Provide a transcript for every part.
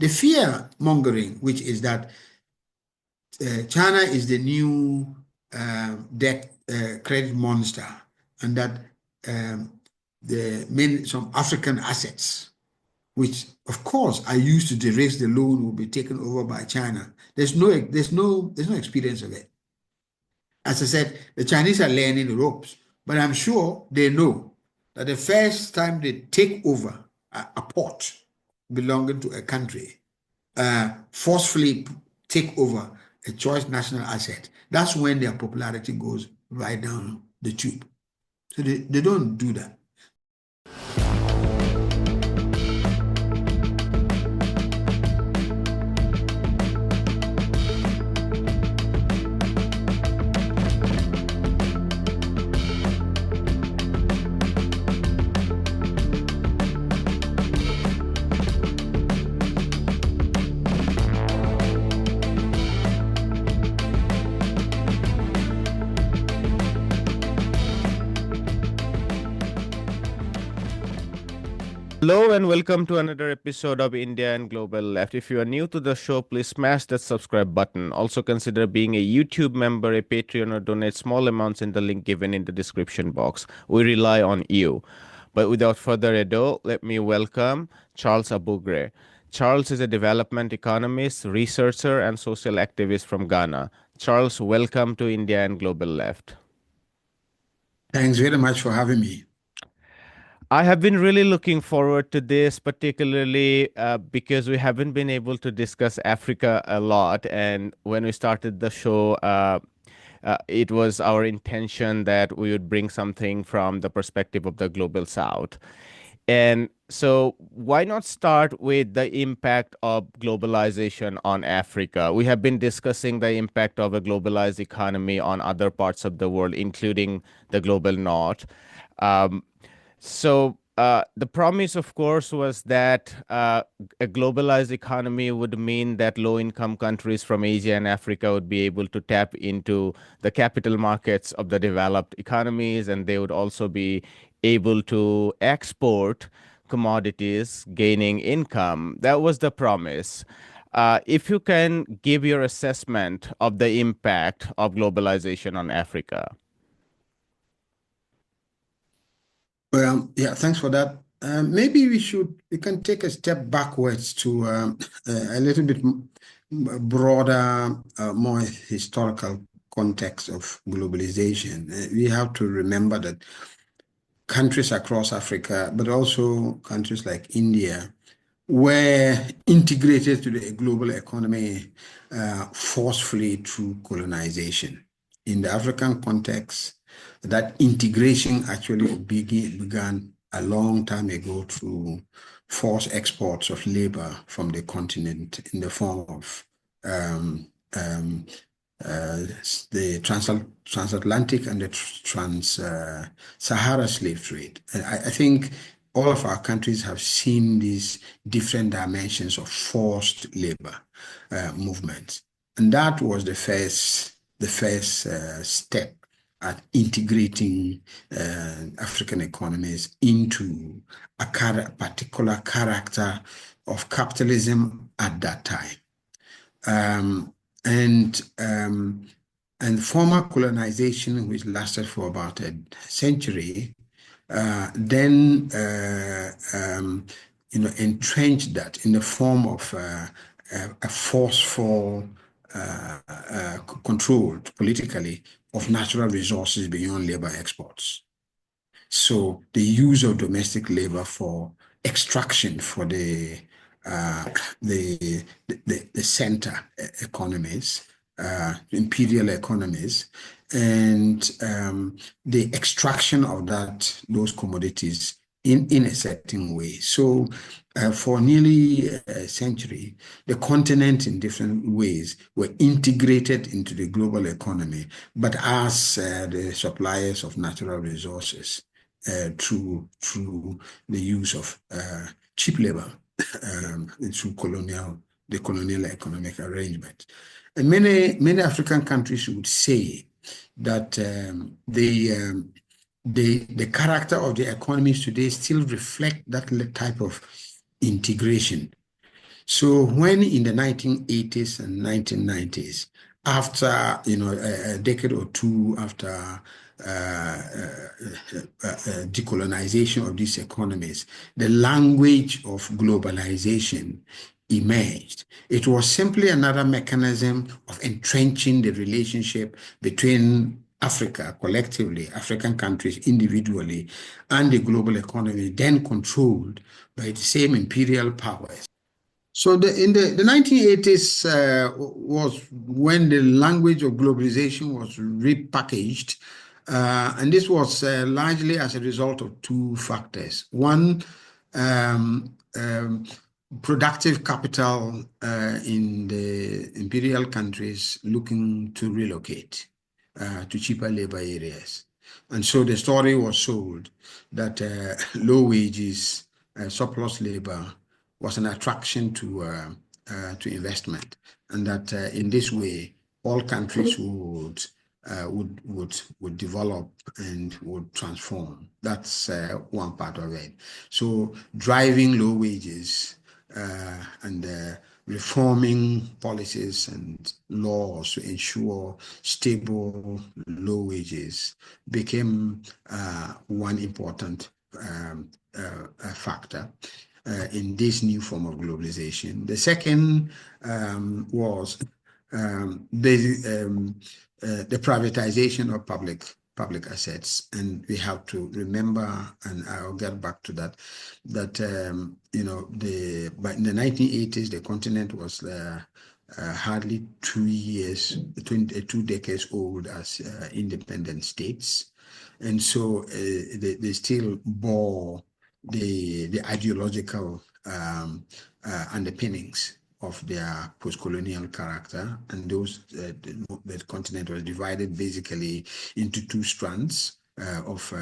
the fear mongering, which is that China is the new debt credit monster, and that some African assets, which of course are used to de-risk the loan, will be taken over by China. There's no experience of it. As I said, the Chinese are learning the ropes, but I'm sure they know that the first time they take over a port belonging to a country, forcefully take over a choice national asset, that's when their popularity goes right down the tube. So they don't do that. Hello and welcome to another episode of India and Global Left. If you are new to the show, please smash that subscribe button. Also consider being a YouTube member, a Patreon, or donate small amounts in the link given in the description box. We rely on you. But without further ado, let me welcome Charles Abugre. Charles is a development economist, researcher, and social activist from Ghana. Charles, welcome to India and Global Left. Thanks very much for having me. I have been really looking forward to this, particularly because we haven't been able to discuss Africa a lot. And when we started the show, it was our intention that we would bring something from the perspective of the Global South. And so why not start with the impact of globalization on Africa? We have been discussing the impact of a globalized economy on other parts of the world, including the global north. So the promise, of course, was that a globalized economy would mean that low-income countries from Asia and Africa would be able to tap into the capital markets of the developed economies, and they would also be able to export commodities, gaining income. That was the promise. If you can give your assessment of the impact of globalization on Africa. Well, yeah, thanks for that. Maybe we can take a step backwards to a little bit broader, more historical context of globalization. We have to remember that countries across Africa, but also countries like India, were integrated to the global economy forcefully through colonization. In the African context, that integration actually began a long time ago through forced exports of labor from the continent in the form of the transatlantic and the trans-Sahara slave trade. And I think all of our countries have seen these different dimensions of forced labor movements. And that was the first step at integrating African economies into a particular character of capitalism at that time. And former colonization, which lasted for about a century, then entrenched that in the form of a forceful control politically of natural resources beyond labor exports. So the use of domestic labor for extraction for the center economies, imperial economies, and the extraction of those commodities in a certain way. So for nearly a century, the continent in different ways were integrated into the global economy, but as the suppliers of natural resources through the use of cheap labor through the colonial economic arrangement. And many African countries would say that the character of the economies today still reflect that type of integration. So when in the 1980s and 1990s, after a decade or two after decolonization of these economies, the language of globalization emerged. It was simply another mechanism of entrenching the relationship between Africa collectively, African countries individually, and the global economy, then controlled by the same imperial powers. So in the 1980s was when the language of globalization was repackaged, and this was largely as a result of two factors. One, productive capital in the imperial countries looking to relocate to cheaper labor areas. And so the story was sold that low wages, surplus labor was an attraction to investment, and that in this way all countries would develop and would transform. That's one part of it. So driving low wages and reforming policies and laws to ensure stable low wages became one important factor in this new form of globalization. The second was the privatization of public assets, and we have to remember, and I'll get back to that, that but in the 1980s the continent was hardly 2 decades old as independent states, and so they still bore the ideological underpinnings of their post-colonial character, and those the continent was divided basically into two strands of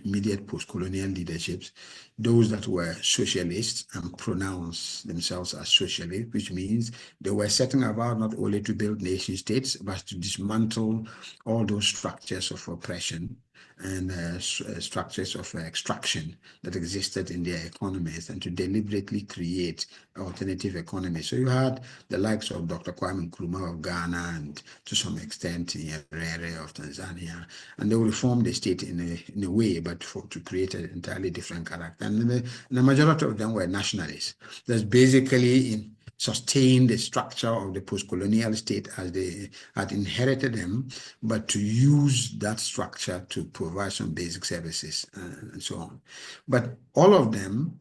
immediate post-colonial leaderships: those that were socialists and pronounced themselves as socialists, which means they were setting about not only to build nation states, but to dismantle all those structures of oppression and structures of extraction that existed in their economies, and to deliberately create alternative economies. So you had the likes of Dr. Kwame Nkrumah of Ghana, and to some extent Nyerere of Tanzania, and they will reform the state in a way, but to create an entirely different character. And the majority of them were nationalists. That's basically sustain the structure of the post-colonial state as they had inherited them, but to use that structure to provide some basic services and so on. But all of them,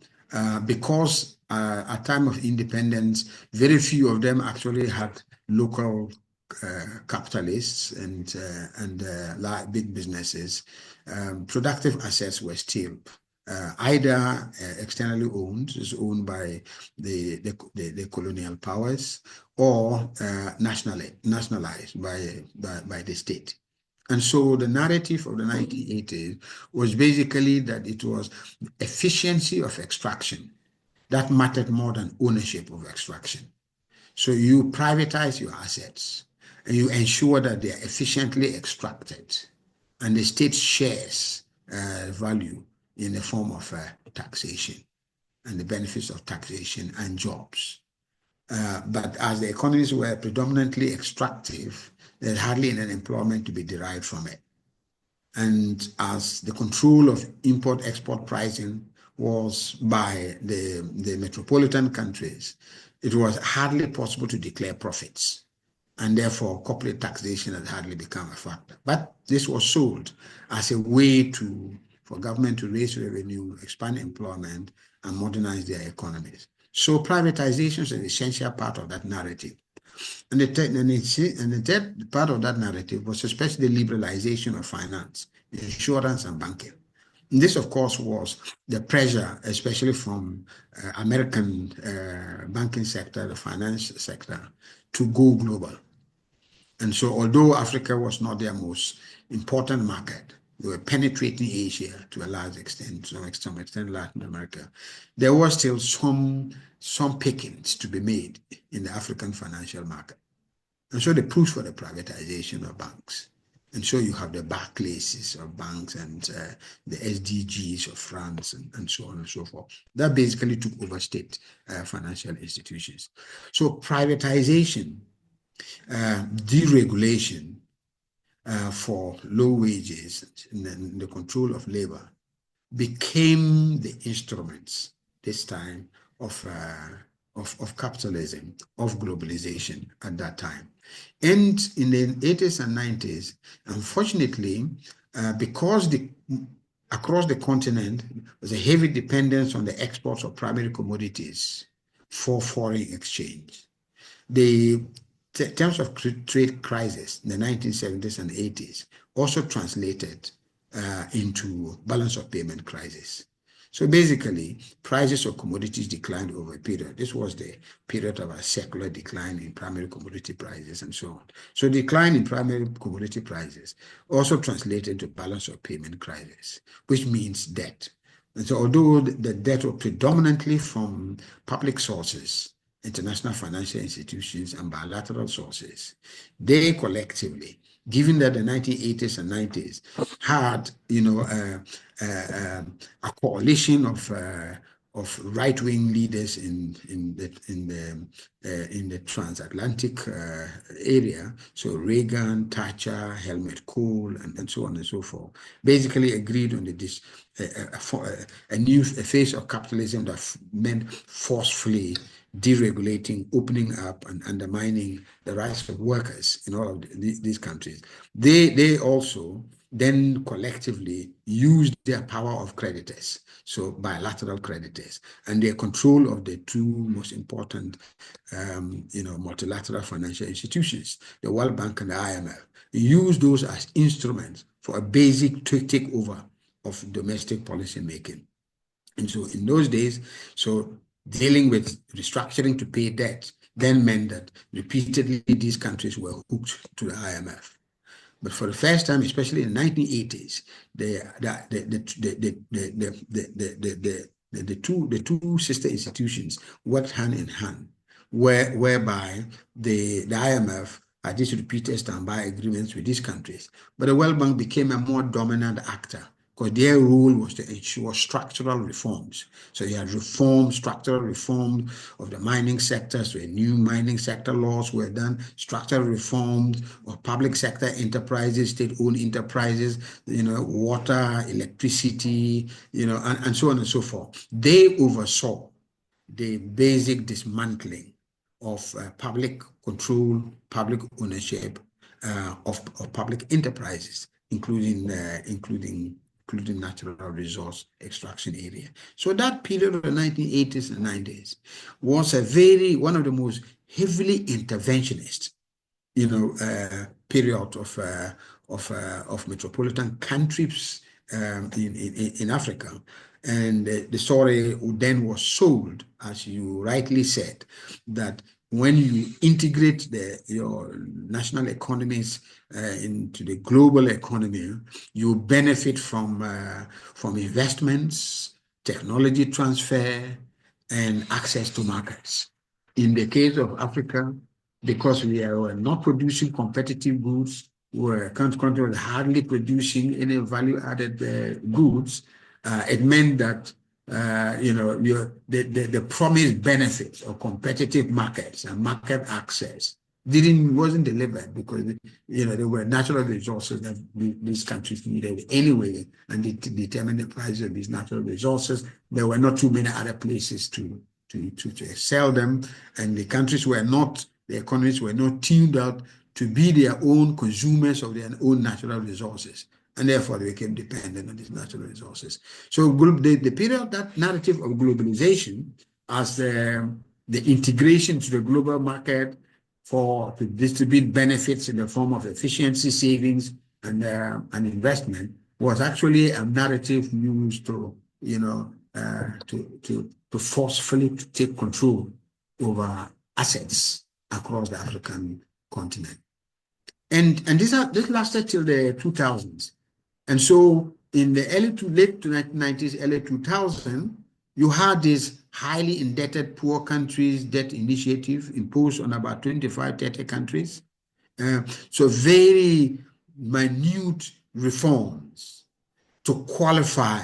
because at time of independence, very few of them actually had local capitalists and big businesses. Productive assets were still either externally owned, is owned by the colonial powers, or nationalized by the state. And so the narrative of the 1980s was basically that it was efficiency of extraction that mattered more than ownership of extraction. So you privatize your assets and you ensure that they are efficiently extracted, and the state shares value in the form of taxation and the benefits of taxation and jobs. But as the economies were predominantly extractive, there's hardly any employment to be derived from it. And as the control of import-export pricing was by the metropolitan countries, it was hardly possible to declare profits. And therefore, corporate taxation had hardly become a factor. But this was sold as a way for government to raise revenue, expand employment, and modernize their economies. So privatization is an essential part of that narrative. And the third part of that narrative was especially the liberalization of finance, insurance, and banking. And this, of course, was the pressure, especially from American banking sector, the finance sector, to go global. And so although Africa was not their most important market, they were penetrating Asia to a large extent, to some extent Latin America, there was still some pickings to be made in the African financial market. And so they pushed for the privatization of banks. And so you have the Barclays of banks and the SDGs of France and so on and so forth. That basically took over state financial institutions. So privatization, deregulation for low wages and the control of labor became the instruments this time of capitalism, of globalization at that time. And in the 80s and 90s, unfortunately, because across the continent was a heavy dependence on the exports of primary commodities for foreign exchange. The terms of trade crisis in the 1970s and 80s also translated into balance of payment crisis. So basically, prices of commodities declined over a period. This was the period of a secular decline in primary commodity prices and so on. So decline in primary commodity prices also translated to balance of payment crisis, which means debt. And so although the debt was predominantly from public sources, international financial institutions and bilateral sources, they collectively, given that the 1980s and 90s had, a coalition of right-wing leaders in the transatlantic area, so Reagan, Thatcher, Helmut Kohl, and so on and so forth, basically agreed on a new phase of capitalism that meant forcefully deregulating, opening up, and undermining the rights of workers in all of these countries. They also then collectively used their power of creditors, so bilateral creditors, and their control of the two most important, multilateral financial institutions, the World Bank and the IMF, used those as instruments for a basic takeover of domestic policy making. And so in those days, so dealing with restructuring to pay debt then meant that repeatedly these countries were hooked to the IMF. But for the first time, especially in the 1980s, the two sister institutions worked hand in hand, whereby the IMF had these repeated standby agreements with these countries. But the World Bank became a more dominant actor, because their role was to ensure structural reforms. So you had structural reform of the mining sector, so new mining sector laws were done, structural reforms of public sector enterprises, state-owned enterprises, water, electricity, and so on and so forth. They oversaw the basic dismantling of public control, public ownership of public enterprises, including natural resource extraction area. So that period of the 1980s and 90s was one of the most heavily interventionist, period of metropolitan countries in Africa. And the story then was sold, as you rightly said, that when you integrate your national economies into the global economy, you benefit from investments, technology transfer, and access to markets. In the case of Africa, because we were not producing competitive goods, where country was hardly producing any value-added goods, it meant that the promised benefits of competitive markets and market access wasn't delivered, because there were natural resources that these countries needed anyway, and they determined the price of these natural resources. There were not too many other places to sell them, and the economies were not tuned out to be their own consumers of their own natural resources, and therefore they became dependent on these natural resources. So the period, that narrative of globalization as the integration to the global market to distribute benefits in the form of efficiency, savings, and investment, was actually a narrative used to forcefully take control over assets across the African continent. And this lasted till the 2000s. And so in the late 1990s, early 2000s, you had this highly indebted poor countries debt initiative imposed on about 25, 30 countries. So very minute reforms to qualify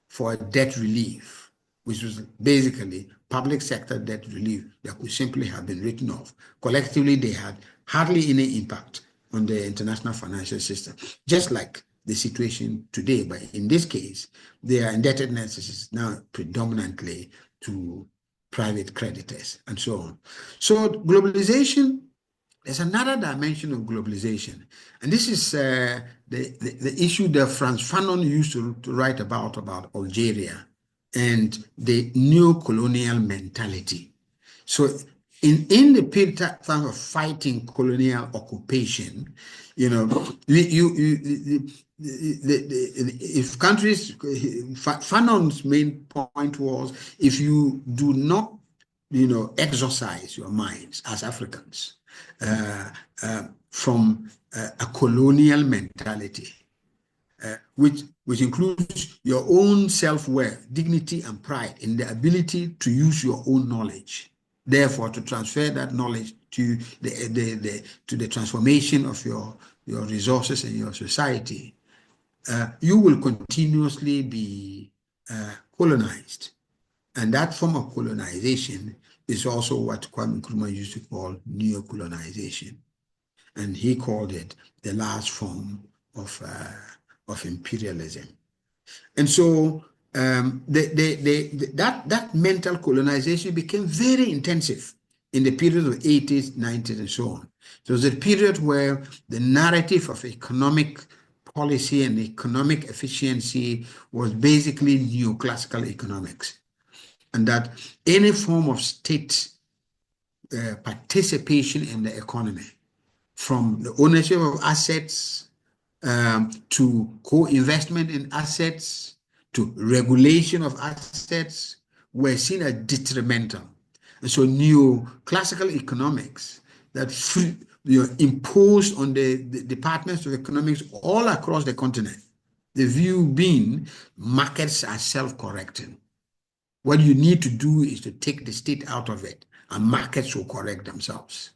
for a debt relief, which was basically public sector debt relief that could simply have been written off. Collectively, they had hardly any impact on the international financial system, just like the situation today. But in this case, their indebtedness is now predominantly to private creditors and so on. So globalization, there's another dimension of globalization. And this is the issue that Frantz Fanon used to write about Algeria and the neocolonial mentality. So in the period of fighting colonial occupation, you know, if countries, Fanon's main point was, if you do not, you know, exercise your minds as Africans from a colonial mentality, which includes your own self-worth, dignity, and pride in the ability to use your own knowledge. Therefore, to transfer that knowledge to the transformation of your resources and your society, you will continuously be colonized. And that form of colonization is also what Kwame Nkrumah used to call neocolonization. And he called it the last form of imperialism. And so that mental colonization became very intensive in the period of 80s, 90s, and so on. So it was a period where the narrative of economic policy and economic efficiency was basically neoclassical economics, and that any form of state participation in the economy, from the ownership of assets to co-investment in assets to regulation of assets, were seen as detrimental. And so neoclassical economics that imposed on the departments of economics all across the continent, the view being markets are self-correcting. What you need to do is to take the state out of it, and markets will correct themselves.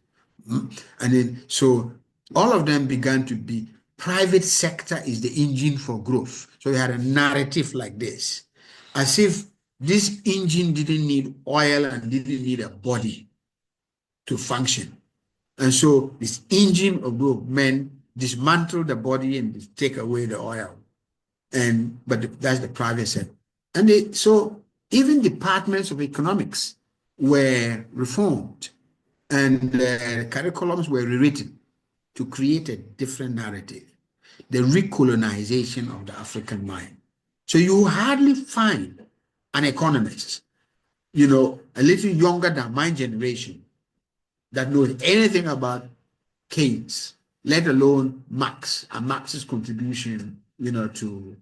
And then, so all of them began to be, private sector is the engine for growth. So we had a narrative like this, as if this engine didn't need oil and didn't need a body to function. And so this engine of growth meant dismantle the body and take away the oil. But that's the private sector. And so even departments of economics were reformed, and curriculums were rewritten to create a different narrative, the recolonization of the African mind. So you hardly find an economist, you know, a little younger than my generation, that knows anything about Keynes, let alone Marx and Marx's contribution, you know, to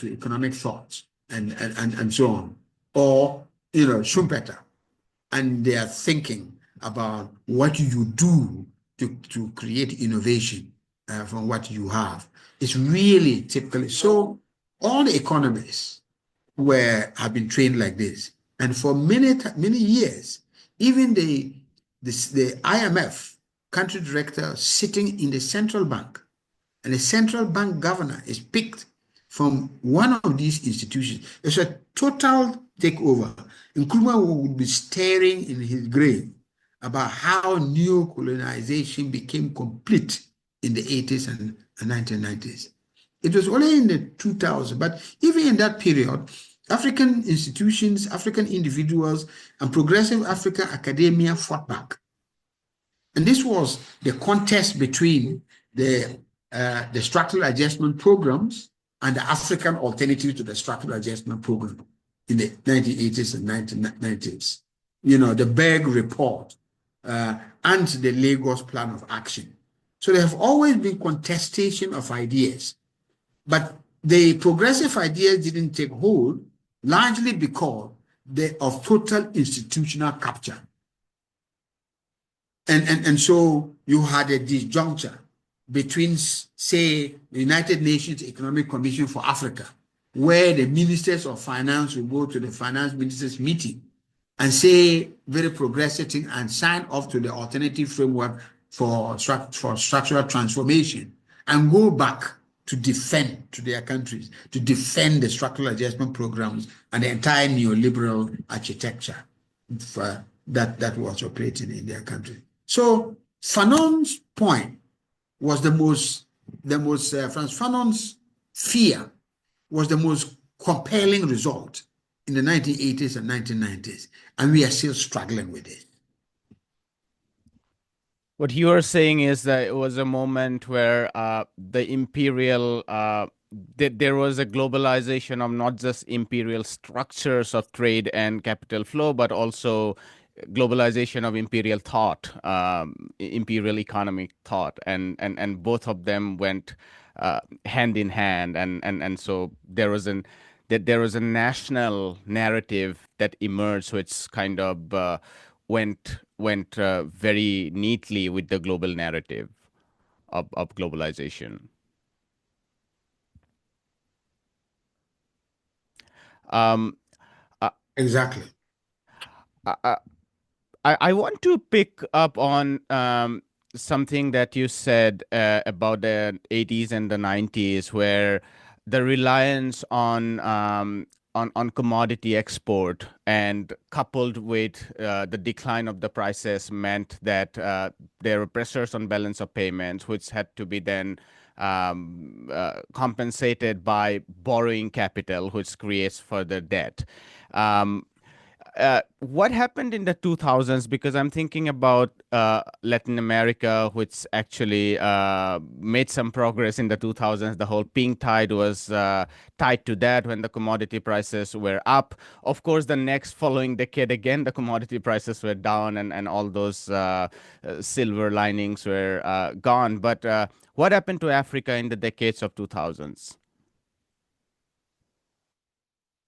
economic thought and so on, or, you know, Schumpeter, and they are thinking about what you do to create innovation from what you have. It's really typically so. All the economists have been trained like this, and for many years, even the IMF country director sitting in the central bank, and the central bank governor is picked from one of these institutions. It's a total takeover. Nkrumah would be staring in his grave about how neo-colonization became complete in the 80s and 1990s. It was only in the 2000s, but even in that period, African institutions, African individuals, and progressive African academia fought back. And this was the contest between the structural adjustment programs and the African alternative to the structural adjustment program in the 1980s and 1990s. You know, the Berg report and the Lagos Plan of Action. So there have always been contestation of ideas, but the progressive ideas didn't take hold, largely because of total institutional capture. And so you had a disjuncture between, say, the United Nations Economic Commission for Africa, where the ministers of finance will go to the finance ministers meeting and say very progressive thing and sign off to the alternative framework for structural transformation. and go back to defend to their countries, to defend the structural adjustment programs and the entire neoliberal architecture that was operating in their country. So Fanon's point was Frantz Fanon's fear was the most compelling result in the 1980s and 1990s, and we are still struggling with it. What you are saying is that it was a moment where the imperial, there was a globalization of not just imperial structures of trade and capital flow, but also globalization of imperial thought, imperial economic thought, and both of them went hand in hand, and so there was a national narrative that emerged, which kind of went very neatly with the global narrative of globalization. Exactly. I want to pick up on something that you said about the 80s and the 90s, where the reliance on commodity export and coupled with the decline of the prices meant that there were pressures on balance of payments, which had to be then compensated by borrowing capital, which creates further debt. What happened in the 2000s? Because I'm thinking about Latin America, which actually made some progress in the 2000s. The whole pink tide was tied to that when the commodity prices were up. Of course, the next following decade, again, the commodity prices were down and all those silver linings were gone. But what happened to Africa in the decades of 2000s?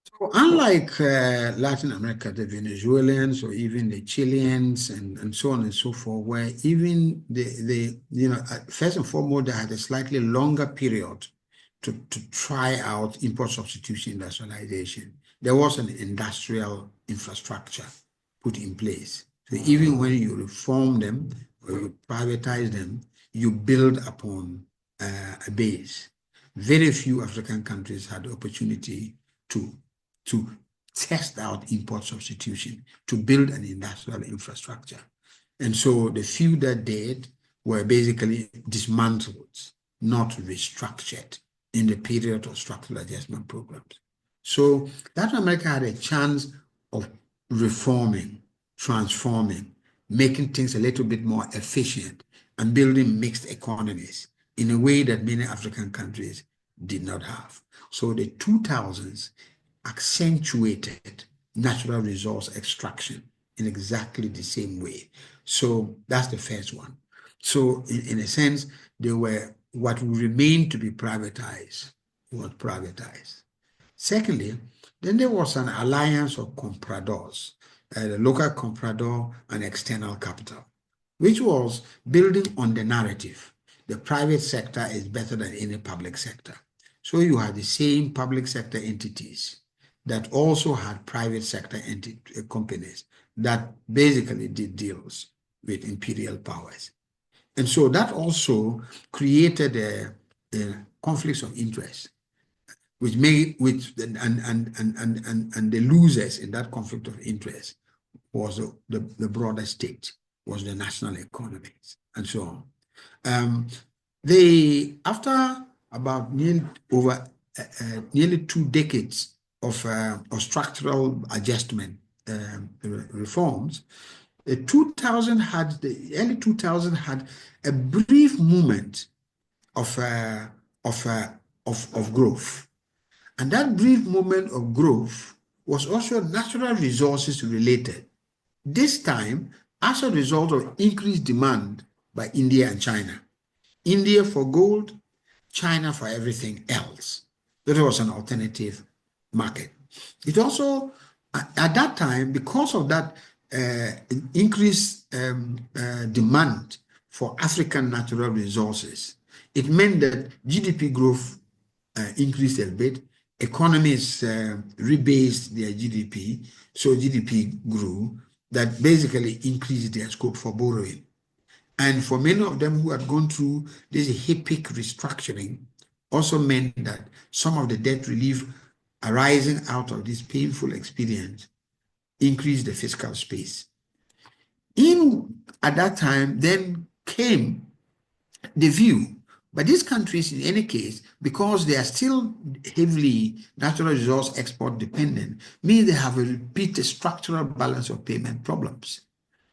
So unlike Latin America, the Venezuelans or even the Chileans and so on and so forth, where even first and foremost, they had a slightly longer period to try out import substitution industrialization. There was an industrial infrastructure put in place. So even when you reform them or you privatize them, you build upon a base. Very few African countries had the opportunity to test out import substitution, to build an industrial infrastructure. And so the few that did were basically dismantled, not restructured in the period of structural adjustment programs. So Latin America had a chance of reforming, transforming, making things a little bit more efficient and building mixed economies in a way that many African countries did not have. So the 2000s accentuated natural resource extraction in exactly the same way. So that's the first one. So in a sense, they were what remained to be privatized was privatized. Secondly, then there was an alliance of compradors, the local comprador and external capital, which was building on the narrative. The private sector is better than any public sector. So you had the same public sector entities that also had private sector companies that basically did deals with imperial powers. And so that also created a conflicts of interest, which made and the losers in that conflict of interest was the broader state, was the national economies, and so on. After about nearly 2 decades of structural adjustment reforms, the early 2000 had a brief moment of growth, and that brief moment of growth was also natural resources related. This time, as a result of increased demand by India and China. India for gold, China for everything else. That was an alternative market. It also, at that time, because of that increased demand for African natural resources, it meant that GDP growth increased a bit. Economies rebased their GDP, so GDP grew. That basically increased their scope for borrowing. And for many of them who had gone through this HIPIC restructuring, also meant that some of the debt relief arising out of this painful experience increased the fiscal space. At that time, then came the view, but these countries, in any case, because they are still heavily natural resource export dependent, means they have a repeated structural balance of payment problems.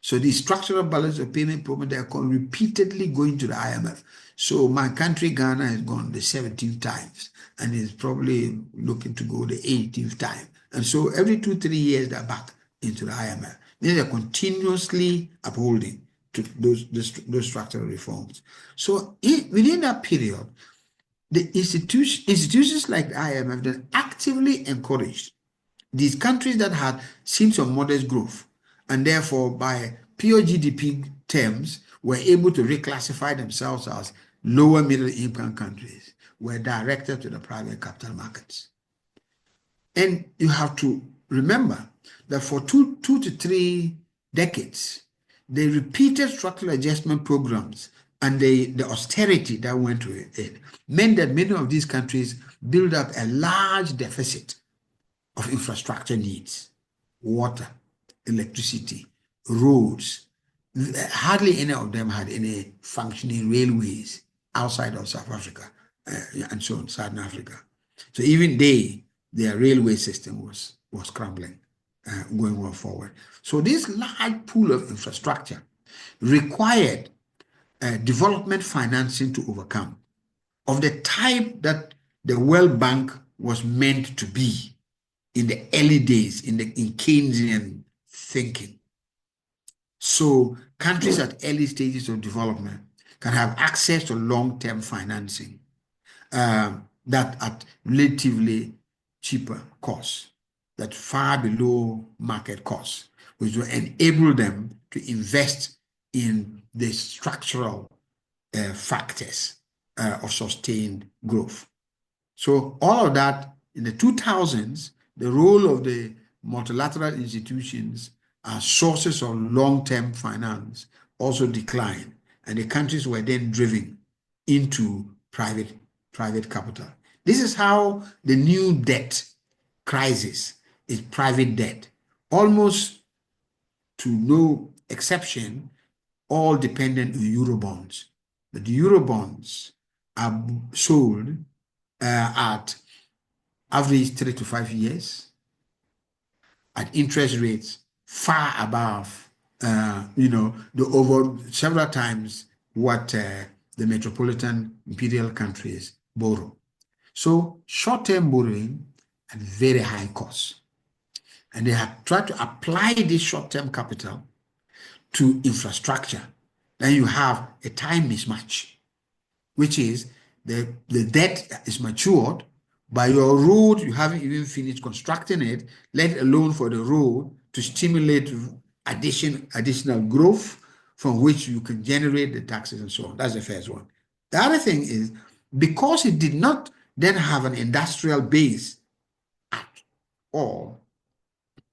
So the structural balance of payment problem, they are repeatedly going to the IMF. So my country, Ghana, has gone the 17th times and is probably looking to go the 18th time. And so every 2-3 years, they're back into the IMF. Then they're continuously upholding to those structural reforms. So within that period, the institutions like the IMF that actively encouraged these countries that had seen some modest growth and therefore by pure GDP terms were able to reclassify themselves as lower middle income countries were directed to the private capital markets. And you have to remember that for two to 3 decades, the repeated structural adjustment programs and the austerity that went with it meant that many of these countries built up a large deficit of infrastructure needs, water, electricity, roads. Hardly any of them had any functioning railways outside of South Africa and so on, Southern Africa. So even their railway system was crumbling going forward. So this large pool of infrastructure required development financing to overcome of the type that the World Bank was meant to be in the early days in Keynesian thinking. So countries at early stages of development can have access to long-term financing that at relatively cheaper costs, that far below market costs, which will enable them to invest in the structural factors of sustained growth. So all of that in the 2000s, the role of the multilateral institutions as sources of long-term finance also declined, and the countries were then driven into private capital. This is how the new debt crisis is private debt, almost to no exception, all dependent on Eurobonds. But the Eurobonds are sold at average 3 to 5 years at interest rates far above, the over several times what the metropolitan imperial countries borrow. So short-term borrowing at very high cost. And they have tried to apply this short-term capital to infrastructure. Then you have a time mismatch, which is the debt is matured, by your road, you haven't even finished constructing it, let alone for the road to stimulate additional growth from which you can generate the taxes and so on. That's the first one. The other thing is, because it did not then have an industrial base at all,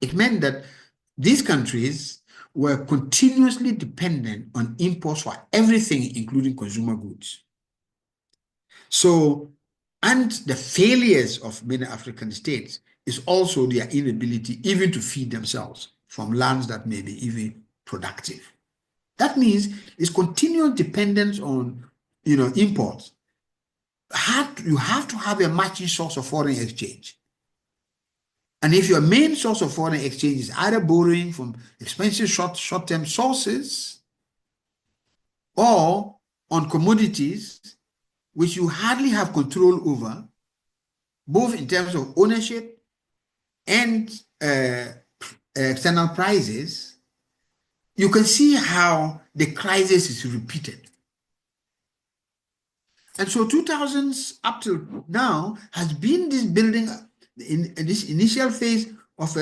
it meant that these countries were continuously dependent on imports for everything, including consumer goods. So, and the failures of many African states is also their inability even to feed themselves from lands that may be even productive. That means it's continual dependence on, imports. You have to have a matching source of foreign exchange. And if your main source of foreign exchange is either borrowing from expensive short-term sources or on commodities which you hardly have control over, both in terms of ownership and external prices, you can see how the crisis is repeated. And so 2000s up till now has been this building in this initial phase of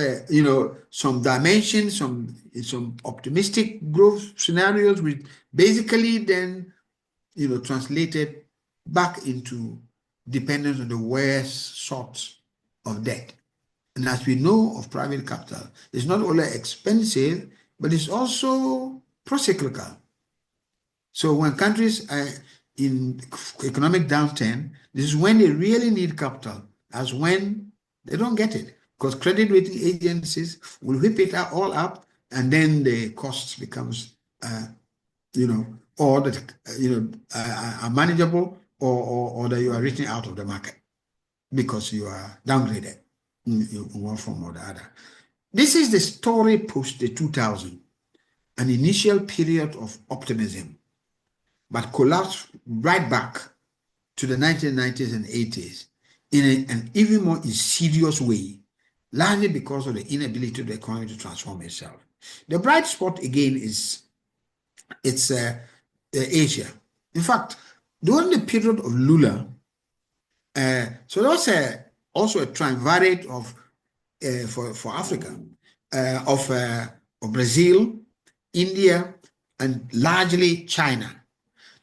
some dimension, some optimistic growth scenarios, which basically then translated back into dependence on the worst sorts of debt. And as we know of private capital, it's not only expensive, but it's also procyclical. So when countries are in economic downturn, this is when they really need capital, as when they don't get it, because credit rating agencies will whip it all up, and then the cost becomes, or that are manageable, or that you are written out of the market because you are downgraded in one form or the other. This is the story post the 2000, an initial period of optimism, but collapsed right back to the 1990s and 80s in an even more insidious way, largely because of the inability of the economy to transform itself. The bright spot again is Asia. In fact, during the period of Lula, so there was also a triumvirate of for Africa of Brazil, India, and largely China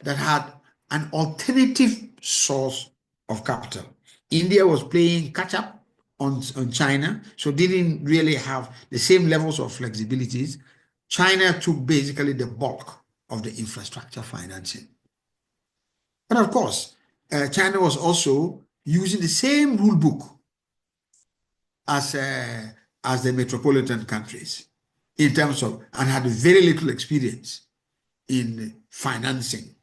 that had an alternative source of capital. India was playing catch up on China, so didn't really have the same levels of flexibilities. China took basically the bulk of the infrastructure financing. But of course, China was also using the same rule book as the metropolitan countries in terms of, and had very little experience in financing,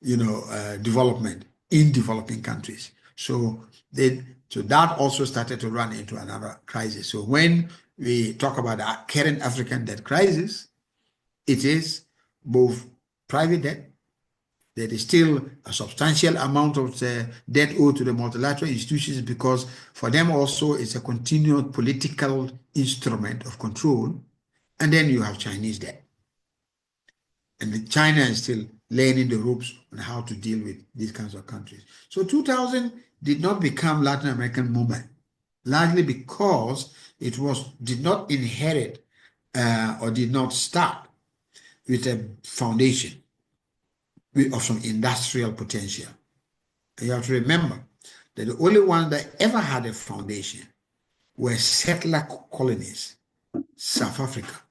development in developing countries. So that also started to run into another crisis. So when we talk about the current African debt crisis, it is both private debt. There is still a substantial amount of debt owed to the multilateral institutions, because for them also it's a continued political instrument of control. And then you have Chinese debt. And China is still learning the ropes on how to deal with these kinds of countries. So 2000 did not become Latin American moment, largely because it did not inherit or did not start with a foundation of some industrial potential. And you have to remember that the only ones that ever had a foundation were settler colonies, South Africa,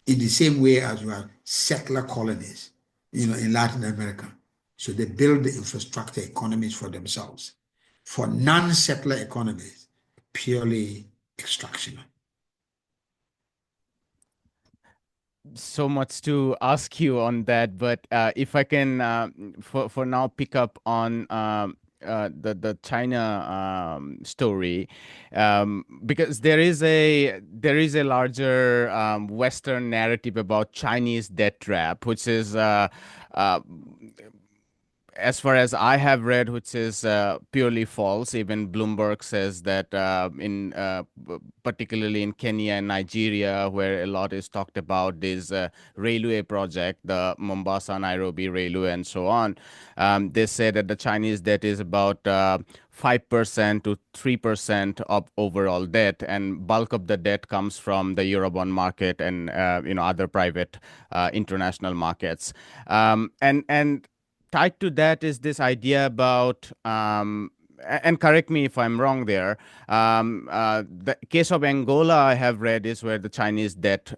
in the same way as you have settler colonies, in Latin America. So they build the infrastructure economies for themselves. For non-settler economies, purely extractional. So much to ask you on that, but if I can, for now, pick up on the China story, because there is a larger Western narrative about Chinese debt trap, which is as far as I have read, which is purely false. Even Bloomberg says that particularly in Kenya and Nigeria, where a lot is talked about this railway project, the Mombasa-Nairobi railway and so on, they say that the Chinese debt is about 5% to 3% of overall debt, and bulk of the debt comes from the Eurobond market and other private international markets. And tied to that is this idea about, and correct me if I'm wrong there, the case of Angola I have read is where the Chinese debt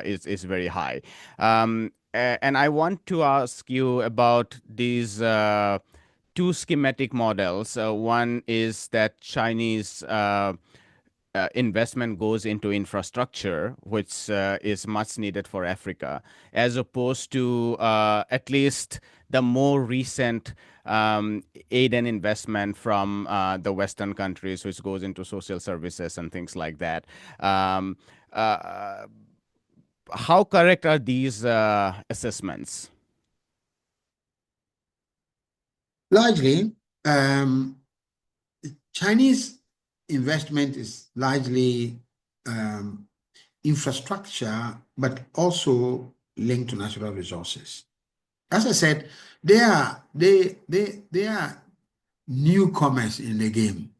is very high. And I want to ask you about these two schematic models. One is that Chinese investment goes into infrastructure, which is much needed for Africa, as opposed to at least the more recent aid and investment from the Western countries, which goes into social services and things like that. How correct are these assessments? Largely, Chinese investment is largely infrastructure, but also linked to natural resources. As I said, they are newcomers in the game.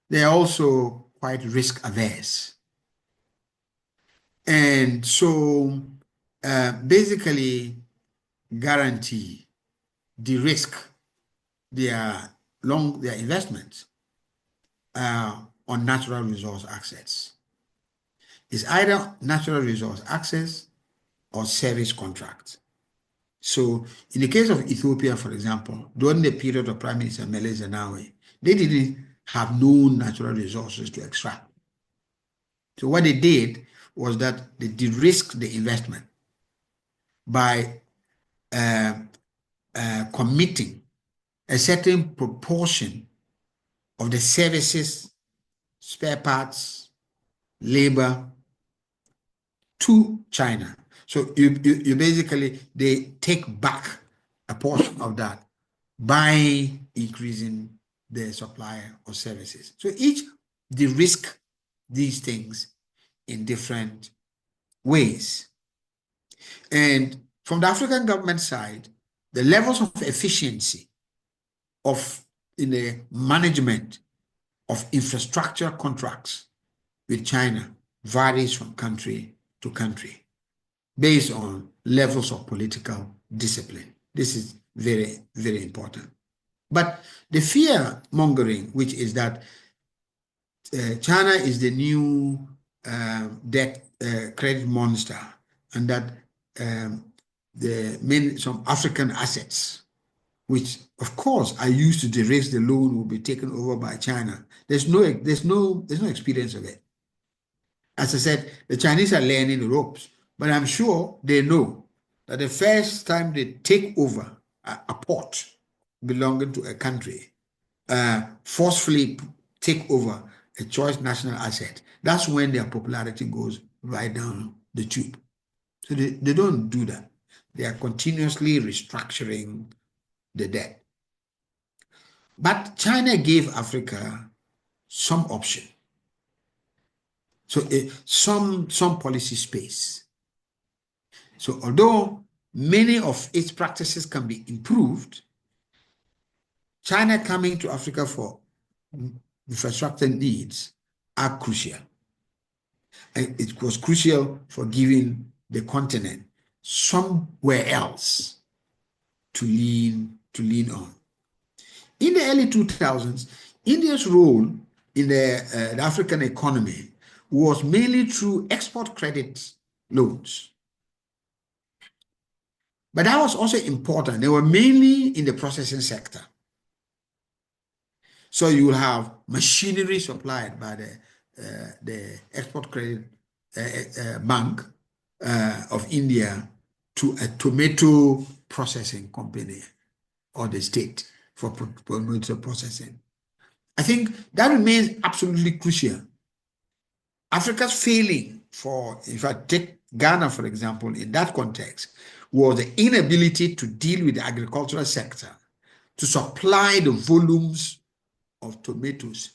They are also quite risk averse. And so basically guarantee de-risk their investments on natural resource access. It's either natural resource access or service contracts. So in the case of Ethiopia, for example, during the period of Prime Minister Meles Zenawi, they didn't have known natural resources to extract. So what they did was that they de-risked the investment by committing a certain proportion of the services, spare parts, labor to China. So you basically, they take back a portion of that by increasing the supply of services. So each de-risk these things in different ways. And from the African government side, the levels of efficiency in the management of infrastructure contracts with China varies from country to country based on levels of political discipline. This is very, very important. But the fear mongering, which is that China is the new debt credit monster, and that some African assets, which of course are used to de-risk the loan, will be taken over by China. There's no experience of it. As I said, the Chinese are learning the ropes, but I'm sure they know that the first time they take over a port belonging to a country, forcefully take over a choice national asset, that's when their popularity goes right down the tube. So they don't do that. They are continuously restructuring the debt. But China gave Africa some option. So some policy space. So although many of its practices can be improved, China coming to Africa for infrastructure needs are crucial. And it was crucial for giving the continent somewhere else to lean on. In the early 2000s, India's role in the African economy was mainly through export credit loans. But that was also important. They were mainly in the processing sector. So you will have machinery supplied by the Export Credit Bank of India to a tomato processing company or the state for tomato processing. I think that remains absolutely crucial. Africa's failing if I take Ghana, for example, in that context, was the inability to deal with the agricultural sector to supply the volumes of tomatoes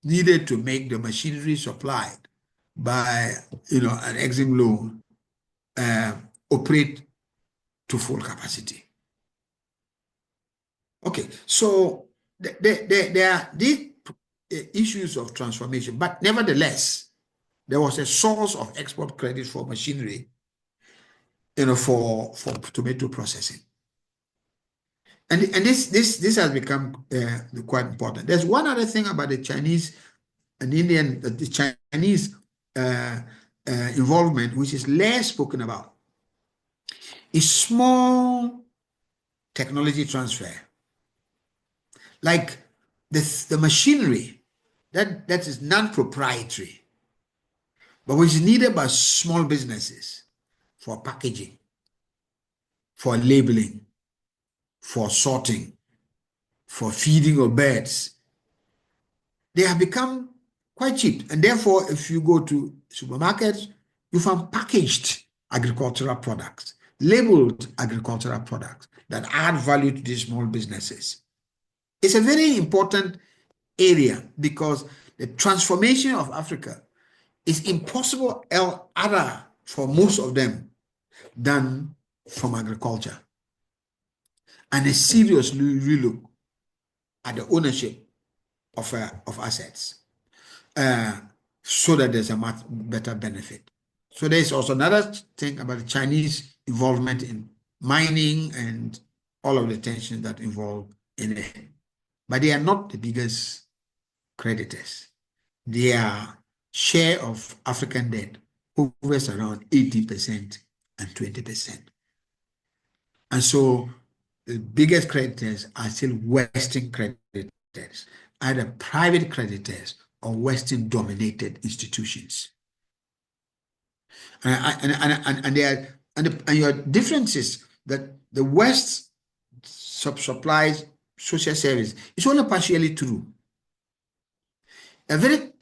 needed to make the machinery supplied by an Exim loan operate to full capacity. Okay, so there are these issues of transformation, but nevertheless, there was a source of export credit for machinery, for tomato processing. And this has become quite important. There's one other thing about the Chinese and Indian, the Chinese involvement, which is less spoken about, is small technology transfer. Like the machinery that is non-proprietary, but which is needed by small businesses for packaging, for labeling, for sorting, for feeding of birds. They have become quite cheap. And therefore, if you go to supermarkets, you find packaged agricultural products, labeled agricultural products that add value to these small businesses. It's a very important area because the transformation of Africa is impossible other for most of them than from agriculture. And a serious relook at the ownership of assets so that there's a much better benefit. So there's also another thing about the Chinese involvement in mining and all of the tensions that involve in it. But they are not the biggest creditors. Their share of African debt hovers around 80% and 20%. And so the biggest creditors are still Western creditors, either private creditors or Western dominated institutions. And your difference is that the West supplies social service. It's only partially true. A very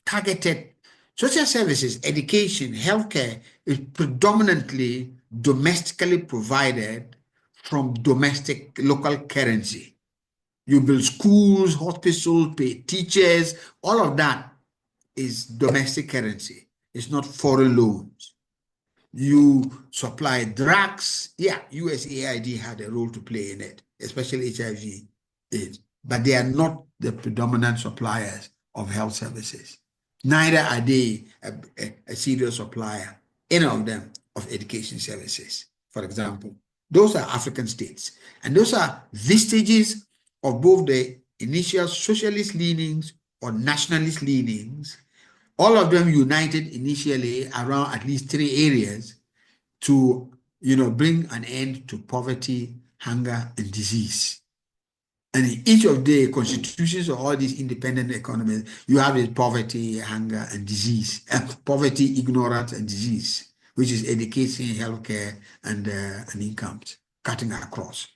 targeted social services, education, healthcare is predominantly domestically provided from domestic local currency. You build schools, hospitals, pay teachers, all of that is domestic currency. It's not foreign loans. You supply drugs. Yeah, USAID had a role to play in it, especially HIV AIDS, but they are not the predominant suppliers of health services. Neither are they a serious supplier, any of them, of education services, for example. Those are African states. And those are vestiges of both the initial socialist leanings or nationalist leanings, all of them united initially around at least three areas to, bring an end to poverty, hunger, and disease. And in each of the constitutions of all these independent economies, you have this poverty, hunger, and disease. Poverty, ignorance, and disease, which is education, healthcare, and incomes, cutting across.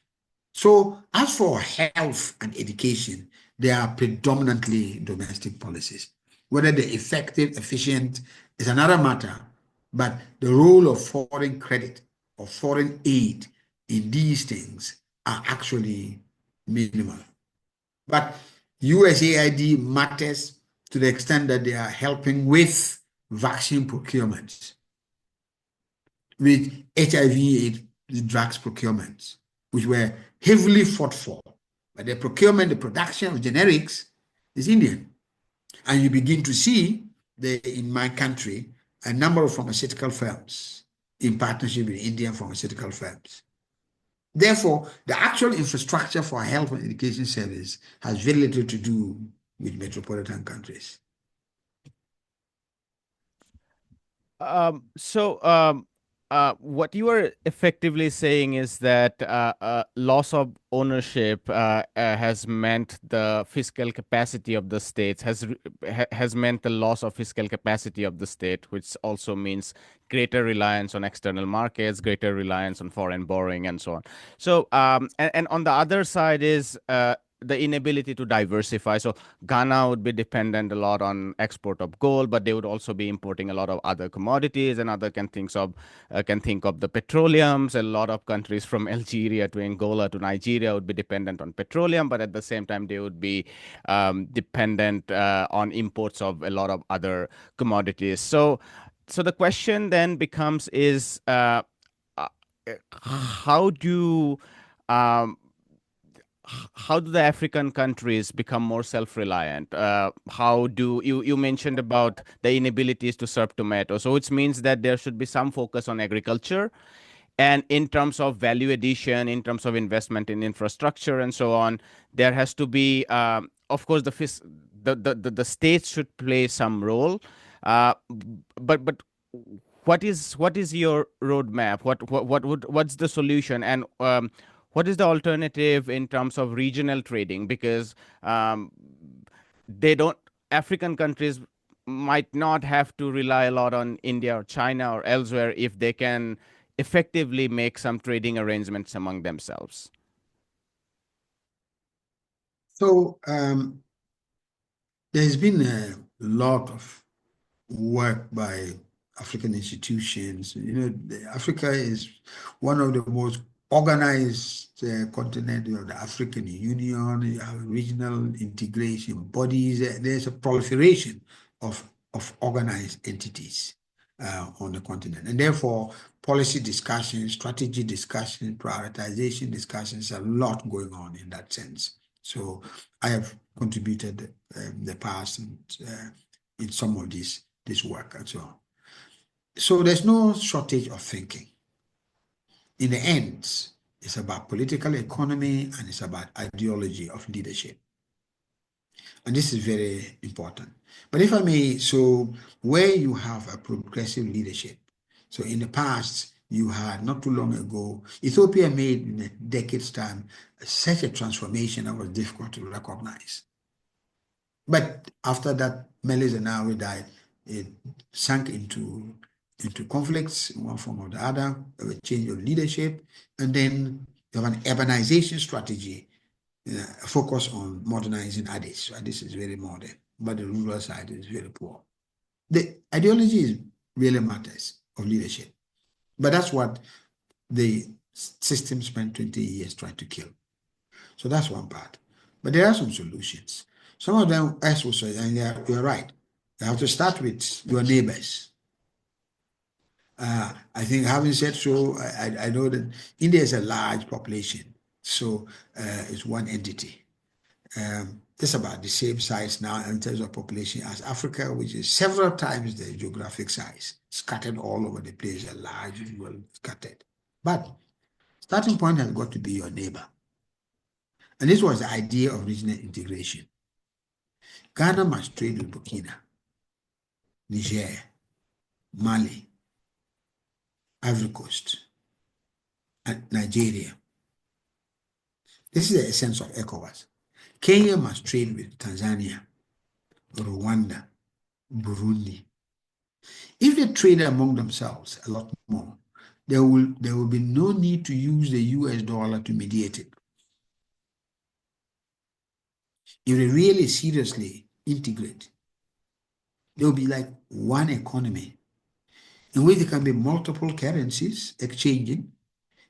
So as for health and education, they are predominantly domestic policies. Whether they're effective, efficient is another matter, but the role of foreign credit or foreign aid in these things are actually minimal. But USAID matters to the extent that they are helping with vaccine procurement, with HIV drugs procurement, which were heavily fought for. But the procurement, the production of generics is Indian. And you begin to see, in my country, a number of pharmaceutical firms in partnership with Indian pharmaceutical firms. Therefore, the actual infrastructure for health and education service has very little to do with metropolitan countries. What you are effectively saying is that loss of ownership has meant the fiscal capacity of the states has meant the loss of fiscal capacity of the state, which also means greater reliance on external markets, greater reliance on foreign borrowing, and so on. So, and on the other side is the inability to diversify. So Ghana would be dependent a lot on export of gold, but they would also be importing a lot of other commodities, and other can think of the petroleums. A lot of countries from Algeria to Angola to Nigeria would be dependent on petroleum, but at the same time they would be dependent on imports of a lot of other commodities. So the question then becomes is uh, how do um, how do the African countries become more self-reliant? How do you mentioned about the inabilities to serve tomatoes, so which means that there should be some focus on agriculture, and in terms of value addition, in terms of investment in infrastructure and so on, there has to be, of course, the states should play some role, but what is your roadmap? What's the solution, and what is the alternative in terms of regional trading? Because um, they don't African countries might not have to rely a lot on India or China or elsewhere if they can effectively make some trading arrangements among themselves. So there's been a lot of work by African institutions. Africa is one of the most organized continent of the African Union. You have regional integration bodies. There's a proliferation of organized entities on the continent. And therefore, policy discussions, strategy discussions, prioritization discussions, a lot going on in that sense. So I have contributed in the past in some of this work and so on. So there's no shortage of thinking. In the end, it's about political economy and it's about ideology of leadership. And this is very important. But if I may, so where you have a progressive leadership, so in the past, you had not too long ago. Ethiopia made in a decade's time such a transformation that was difficult to recognize. But after that, Meles Zenawi died, it sank into conflicts in one form or the other, a change of leadership, and then you have an urbanization strategy, focus on modernizing Addis. So Addis is very modern, but the rural side is very poor. The ideology really matters of leadership, but that's what the system spent 20 years trying to kill. So that's one part. But there are some solutions. Some of them, as we say, and you're right, you have to start with your neighbors. I think having said so, I know that India is a large population, so it's one entity. It's about the same size now in terms of population as Africa, which is several times the geographic size, scattered all over the place, a large, well scattered. But starting point has got to be your neighbor. And this was the idea of regional integration. Ghana must trade with Burkina, Niger, Mali, Ivory Coast, and Nigeria. This is the essence of ECOWAS. Kenya must trade with Tanzania, Rwanda, Burundi. If they trade among themselves a lot more, there will be no need to use the US dollar to mediate it. If they really seriously integrate, there will be like one economy in which there can be multiple currencies exchanging,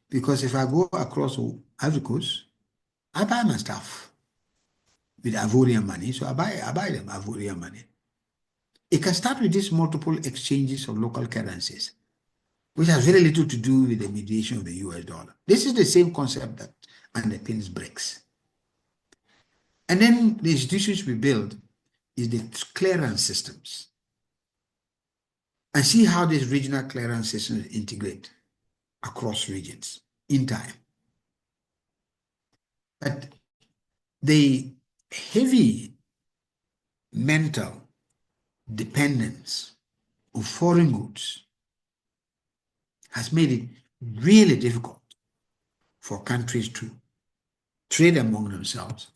because if I go across Ivory Coast, I buy my stuff with Ivorian money, so I buy them Ivorian money. It can start with these multiple exchanges of local currencies, which has very little to do with the mediation of the US dollar. This is the same concept that underpins BRICS. And then the institutions we build is the clearance systems. And see how these regional clearance systems integrate across regions in time. But the heavy mental dependence of foreign goods has made it really difficult for countries to trade among themselves,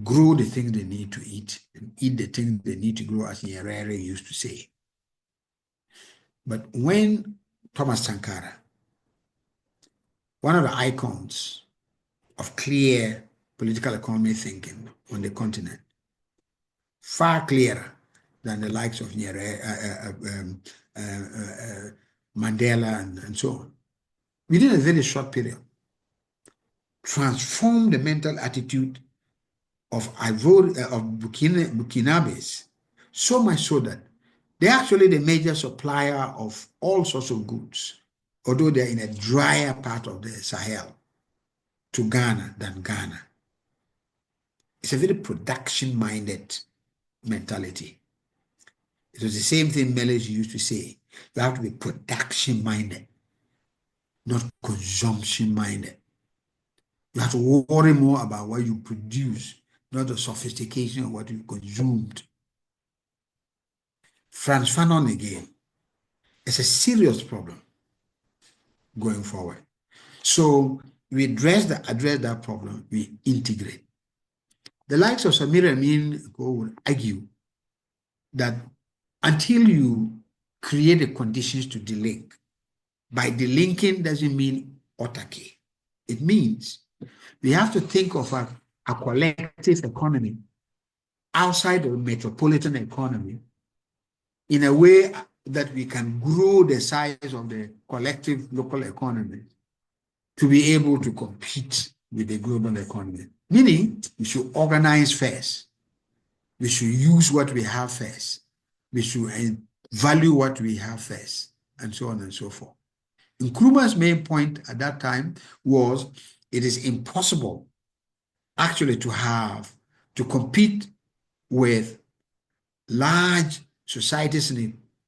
grow the things they need to eat, and eat the things they need to grow, as Nyerere used to say. But when Thomas Sankara, one of the icons of clear political economy thinking on the continent, far clearer than the likes of Mandela and so on, within a very short period, transformed the mental attitude of Burkinabes, so much so that they're actually the major supplier of all sorts of goods, although they're in a drier part of the Sahel, to Ghana than Ghana. It's a very production-minded mentality. It was the same thing Meles used to say. You have to be production-minded, not consumption-minded. You have to worry more about what you produce, not the sophistication of what you consumed. Frantz Fanon again. It's a serious problem going forward. So we address that problem, we integrate. The likes of Samir Amin would argue that until you create the conditions to delink, by delinking doesn't mean autarky. It means we have to think of a collective economy outside of the metropolitan economy in a way that we can grow the size of the collective local economy to be able to compete with the global economy. Meaning, we should organize first. We should use what we have first. We should value what we have first, and so on and so forth. Nkrumah's main point at that time was it is impossible actually to compete with large societies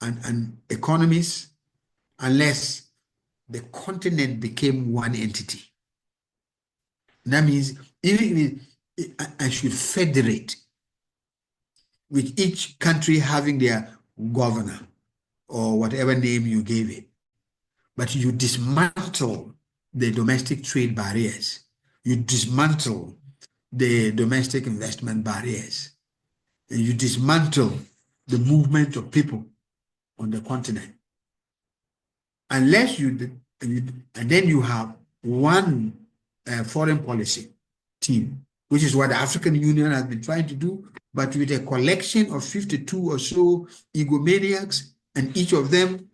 and economies unless the continent became one entity. And that means even I should federate, with each country having their governor or whatever name you gave it. but you dismantle the domestic trade barriers. You dismantle the domestic investment barriers. And you dismantle the movement of people on the continent. Unless and then you have one foreign policy team, which is what the African Union has been trying to do, but with a collection of 52 or so egomaniacs, and each of them,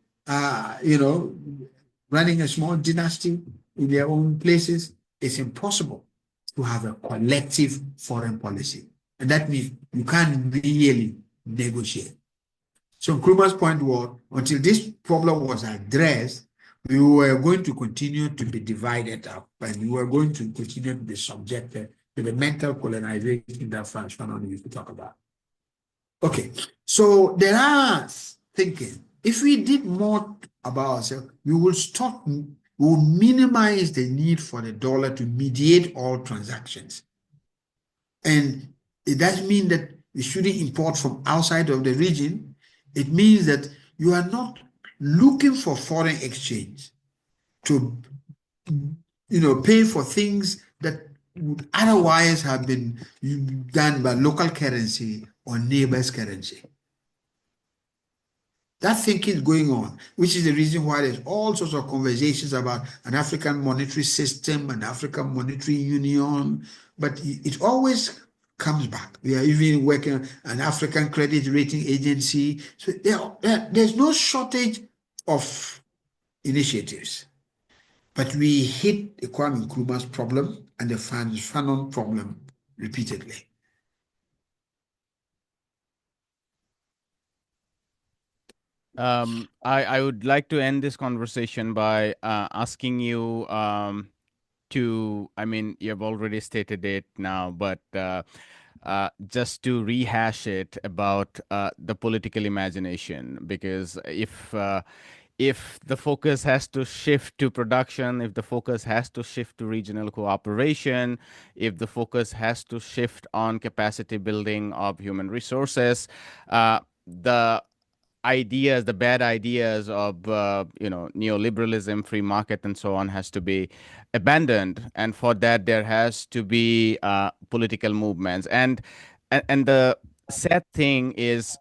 running a small dynasty in their own places, it's impossible to have a collective foreign policy. And that means you can't really negotiate. So Nkrumah's point was, until this problem was addressed, we were going to continue to be divided up, and we were going to continue to be subjected to the mental colonization that Frantz Fanon used to talk about. Okay, so there are thinking, if we did more about ourselves, we will minimize the need for the dollar to mediate all transactions. And it does mean that we shouldn't import from outside of the region. It means that you are not looking for foreign exchange to, pay for things that would otherwise have been done by local currency or neighbor's currency. That thinking is going on, which is the reason why there's all sorts of conversations about an African monetary system, an African monetary union, but it always comes back. We are even working on an African credit rating agency. So there's no shortage of initiatives. But we hit the Kwame Nkrumah's problem and the Frantz Fanon problem repeatedly. I would like to end this conversation by asking you I mean, you have already stated it now, but just to rehash it about the political imagination, because if the focus has to shift to production, if the focus has to shift to regional cooperation, if the focus has to shift on capacity building of human resources, the ideas, the bad ideas of neoliberalism, free market, and so on has to be abandoned, and for that there has to be political movements. And the sad thing is,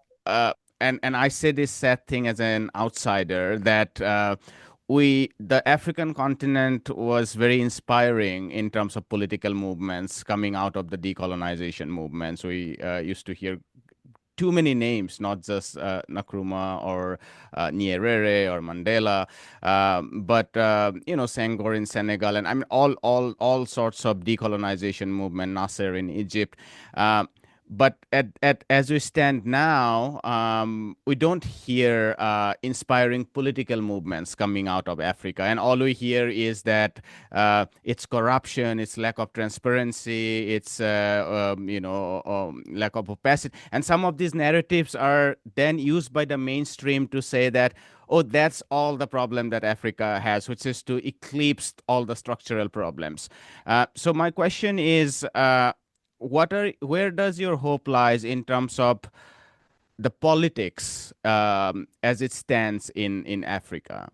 and I say this sad thing as an outsider, that the African continent was very inspiring in terms of political movements coming out of the decolonization movements. We used to hear too many names, not just Nkrumah or Nyerere or Mandela, but Senghor in Senegal, and I mean all sorts of decolonization movement, Nasser in Egypt. But as we stand now, we don't hear inspiring political movements coming out of Africa, and all we hear is that it's corruption, it's lack of transparency, it's lack of opacity, and some of these narratives are then used by the mainstream to say that, oh, that's all the problem that Africa has, which is to eclipse all the structural problems. So my question is, where does your hope lies in terms of the politics as it stands in Africa?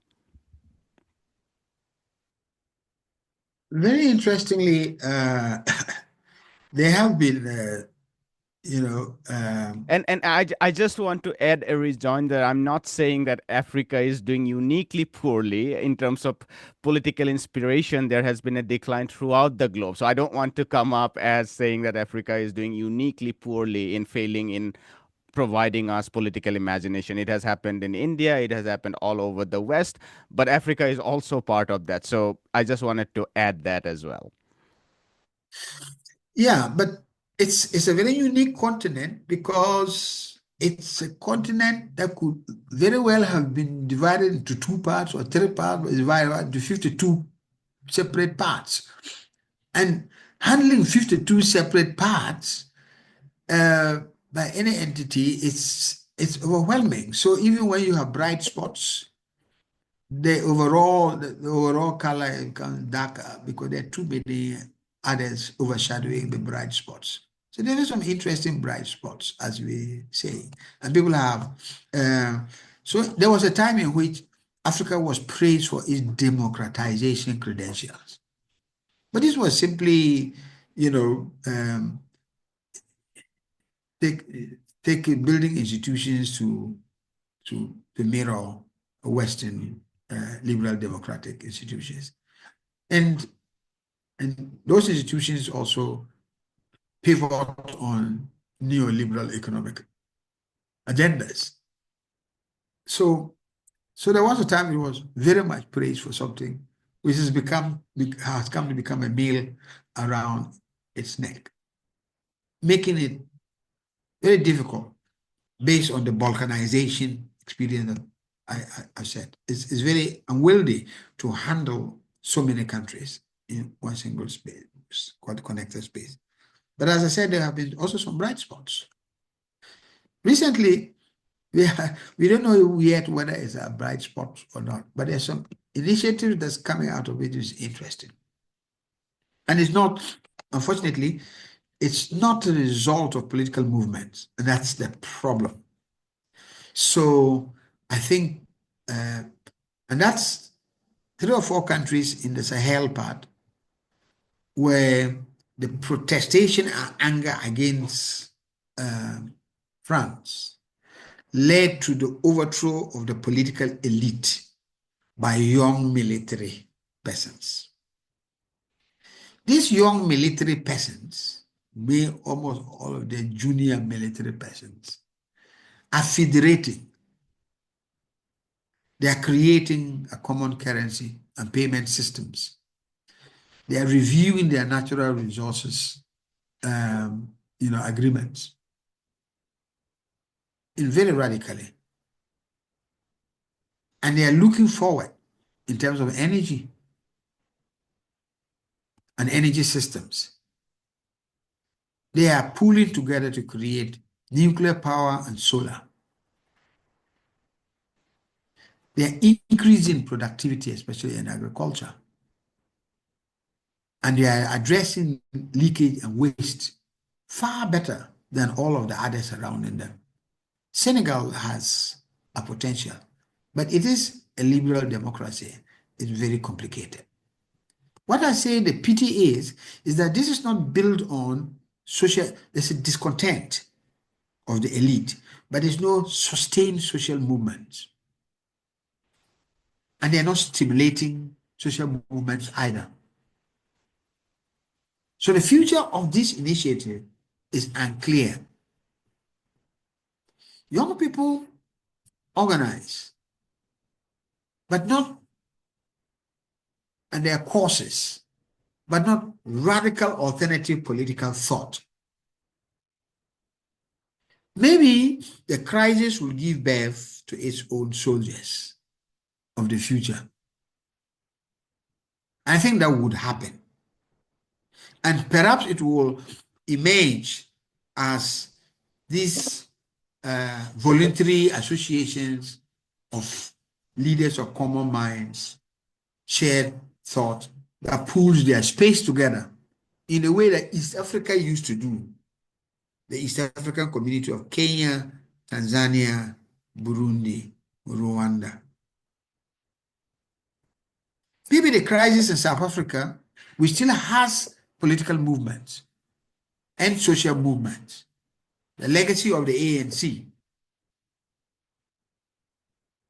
Very interestingly, there have been, And I just want to add a rejoinder. I'm not saying that Africa is doing uniquely poorly in terms of political inspiration. There has been a decline throughout the globe. So I don't want to come up as saying that Africa is doing uniquely poorly in failing in providing us political imagination. It has happened in India, it has happened all over the West, but Africa is also part of that. So I just wanted to add that as well. Yeah, but it's a very unique continent because it's a continent that could very well have been divided into two parts or three parts, but divided into 52 separate parts. And handling 52 separate parts by any entity, it's overwhelming. So even when you have bright spots, the overall color becomes darker because there are too many others overshadowing the bright spots. So there are some interesting bright spots, as we say, and people have. So there was a time in which Africa was praised for its democratization credentials. But this was simply, you know, take, take building institutions to mirror Western liberal democratic institutions. And those institutions also pivot on neoliberal economic agendas. So there was a time it was very much praised for something which has come to become a meal around its neck, making it very difficult based on the balkanization experience that I said. It's very unwieldy to handle so many countries in one single space, quite connected space. But as I said, there have been also some bright spots. Recently, we don't know yet whether it's a bright spot or not, but there's some initiative that's coming out of it is interesting. And it's not, unfortunately, it's not a result of political movements. And that's the problem. So I think, and that's 3 or 4 countries in the Sahel part where the protestation and anger against France led to the overthrow of the political elite by young military peasants. These young military peasants, almost all of the junior military peasants, are federating. They are creating a common currency and payment systems. They are reviewing their natural resources, agreements in very radically. And they are looking forward in terms of energy and energy systems. They are pulling together to create nuclear power and solar. They are increasing productivity, especially in agriculture. And they are addressing leakage and waste far better than all of the others surrounding them. Senegal has a potential, but it is a liberal democracy. It's very complicated. What I say the pity is that this is not built on social, there's a discontent of the elite, but there's no sustained social movement. And they're not stimulating social movements either. So the future of this initiative is unclear. Young people organize, but not, and their causes, but not radical alternative political thought. Maybe the crisis will give birth to its own soldiers of the future. I think that would happen. And perhaps it will emerge as these voluntary associations of leaders of common minds, shared thought, that pulls their space together in a way that East Africa used to do. The East African community of Kenya, Tanzania, Burundi, Rwanda. Maybe the crisis in South Africa, which still has political movements and social movements, the legacy of the ANC,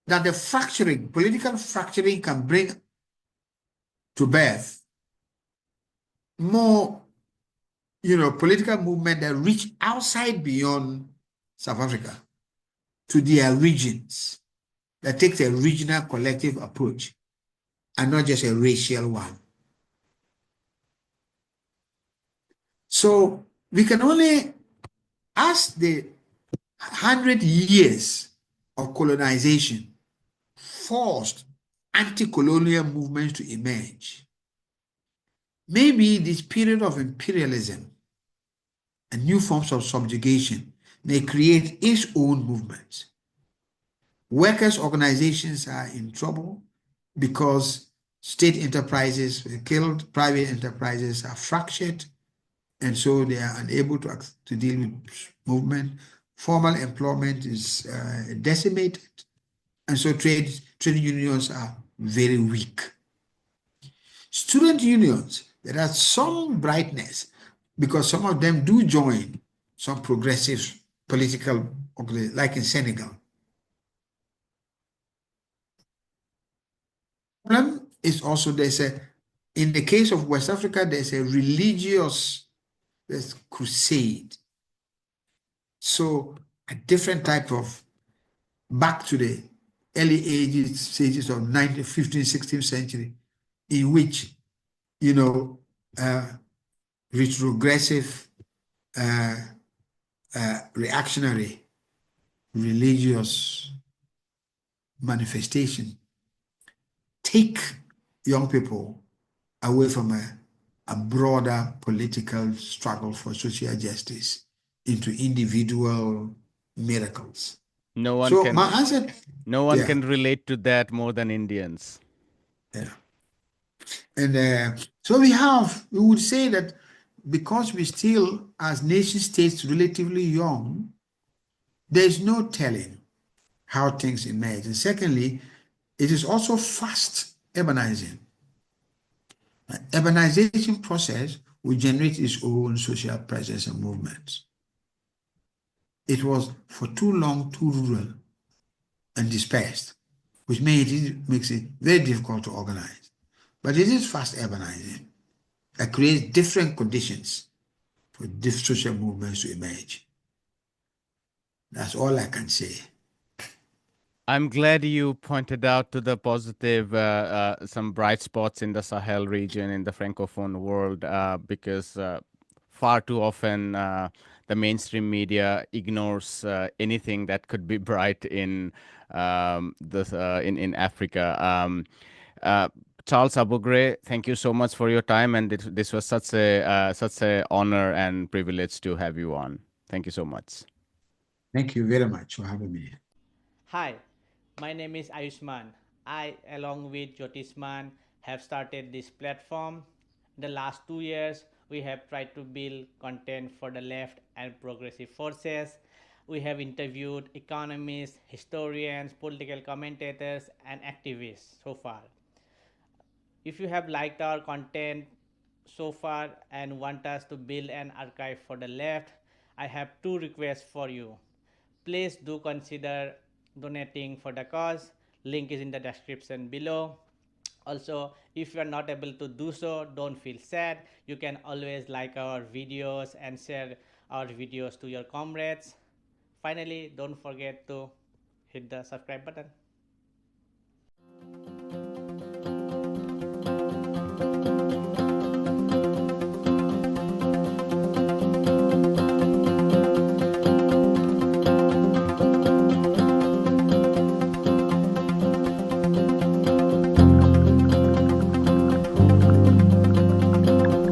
that the fracturing, political fracturing can bring to birth more, political movement that reach outside beyond South Africa to their regions, that takes a regional collective approach and not just a racial one. So we can only ask the 100 years of colonization forced anti-colonial movements to emerge. Maybe this period of imperialism and new forms of subjugation may create its own movements. Workers' organizations are in trouble because state enterprises were killed, private enterprises are fractured, and so they are unable to deal with movement. Formal employment is decimated, And so trade unions are very weak. Student unions, there are some brightness because some of them do join some progressive political organizations, like in Senegal. Problem is also in the case of West Africa, there's a religious crusade. So a different type of back to the early stages of 19th, 15th, 16th century, in which, retrogressive, reactionary, religious manifestation take young people away from a broader political struggle for social justice into individual miracles. No one So can my answer, no one yeah, can relate to that more than Indians. yeah. And so we would say that because we still, as nation states, relatively young, there is no telling how things emerge. And secondly, it is also fast urbanizing. Urbanization process will generate its own social pressures and movements. It was for too long too rural and dispersed, which makes it very difficult to organize. But it is fast urbanizing that creates different conditions for different social movements to emerge. That's all I can say. I'm glad you pointed out to the positive, some bright spots in the Sahel region, in the Francophone world, because far too often the mainstream media ignores anything that could be bright in in Africa. Uh, Charles Abugre, thank you so much for your time, and this was such a honor and privilege to have you on. Thank you so much. Thank you very much for having me. Hi, my name is Ayushman. I, along with Jyotisman, have started this platform. In the last 2 years, we have tried to build content for the left and progressive forces. We have interviewed economists, historians, political commentators, and activists so far. If you have liked our content so far and want us to build an archive for the left, I have two requests for you. Please do consider donating for the cause. Link is in the description below. Also, if you are not able to do so, don't feel sad. You can always like our videos and share our videos to your comrades. Finally, don't forget to hit the subscribe button.